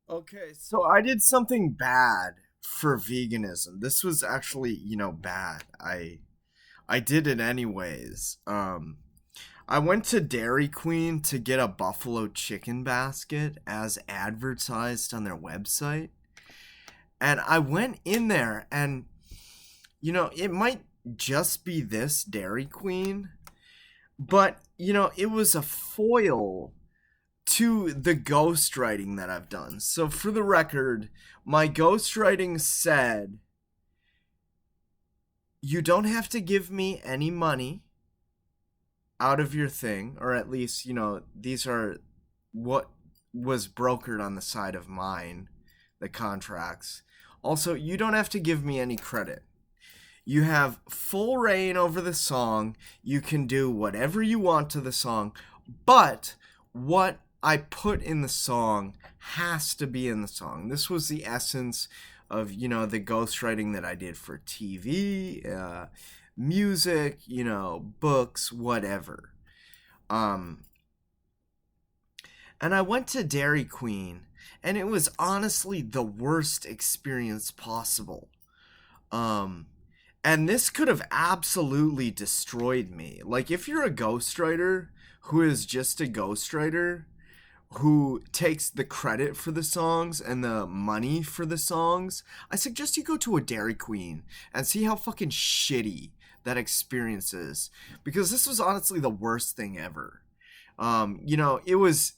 Okay, so I did something bad for veganism. This was actually, bad. I did it anyways. I went to Dairy Queen to get a buffalo chicken basket as advertised on their website. And I went in there and it might just be this Dairy Queen, but it was a foil to the ghostwriting that I've done. So for the record, my ghostwriting said, you don't have to give me any money out of your thing, or at least, these are what was brokered on the side of mine, the contracts. Also, you don't have to give me any credit. You have full reign over the song. You can do whatever you want to the song, but what I put in the song has to be in the song. This was the essence of, the ghostwriting that I did for TV, music, books, whatever. Um, and I went to Dairy Queen, and it was honestly the worst experience possible. Um, and this could have absolutely destroyed me. Like, if you're a ghostwriter who is just a ghostwriter who takes the credit for the songs and the money for the songs, I suggest you go to a Dairy Queen and see how fucking shitty that experience is. Because this was honestly the worst thing ever. It was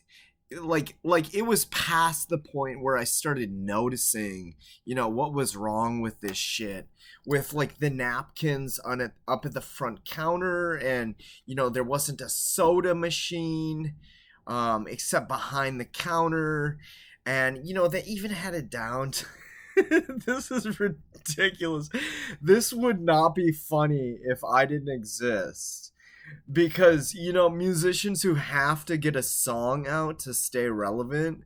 like it was past the point where I started noticing, what was wrong with this shit, with like the napkins on it up at the front counter, and there wasn't a soda machine except behind the counter, and they even had it down to this is ridiculous. This would not be funny if I didn't exist, because musicians who have to get a song out to stay relevant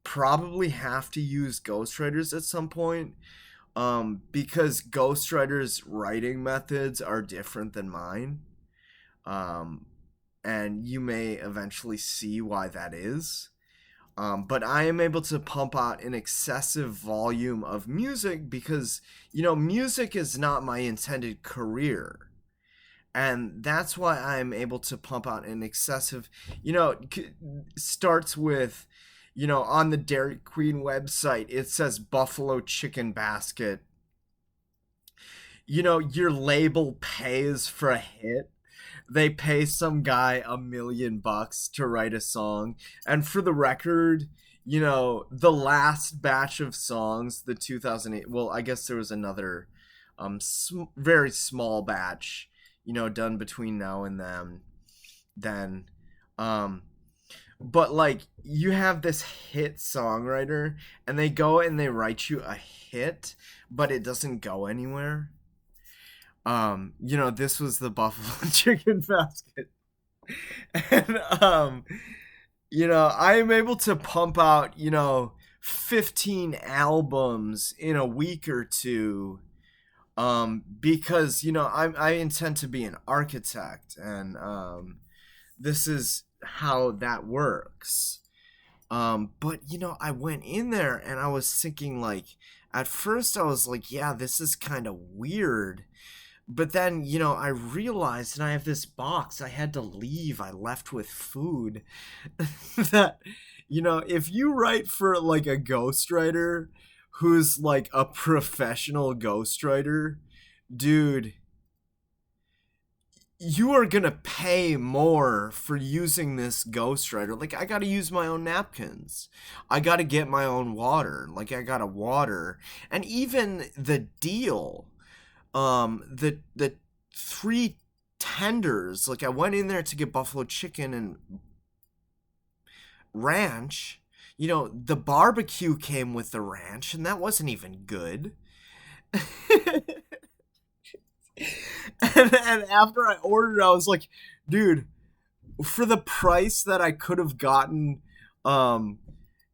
probably have to use ghostwriters at some point, because ghostwriters writing methods are different than mine, um, and you may eventually see why that is. But I am able to pump out an excessive volume of music because music is not my intended career, and that's why I'm able to pump out an excessive, starts with, on the Dairy Queen website it says buffalo chicken basket. Your label pays for a hit. They pay some guy $1 million to write a song, and for the record, the last batch of songs, the 2008, well, I guess there was another very small batch, done between now and then, um but like, you have this hit songwriter, and they go and they write you a hit, but it doesn't go anywhere. This was the buffalo chicken basket. And I am able to pump out, 15 albums in a week or two, because I intend to be an architect, and this is how that works. But I went in there and I was thinking, like, at first I was like, yeah, this is kind of weird. But then, I realized, and I have this box. I had to leave. I left with food. That, if you write for like a ghostwriter who's like a professional ghostwriter, dude, you are gonna pay more for using this ghostwriter. Like, I gotta use my own napkins. I gotta get my own water. Like, I gotta water. And even the deal, the three tenders, like, I went in there to get buffalo chicken and ranch. The barbecue came with the ranch, and that wasn't even good. And after I ordered, I was like, dude, for the price that I could have gotten, um,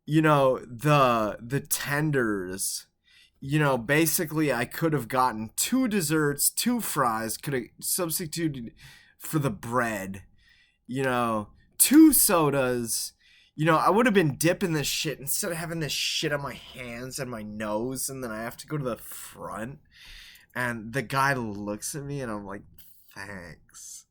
the tenders, basically I could have gotten two desserts, two fries, could have substituted for the bread, you know, two sodas, I would have been dipping this shit instead of having this shit on my hands and my nose, and then I have to go to the front. And the guy looks at me, and I'm like, thanks.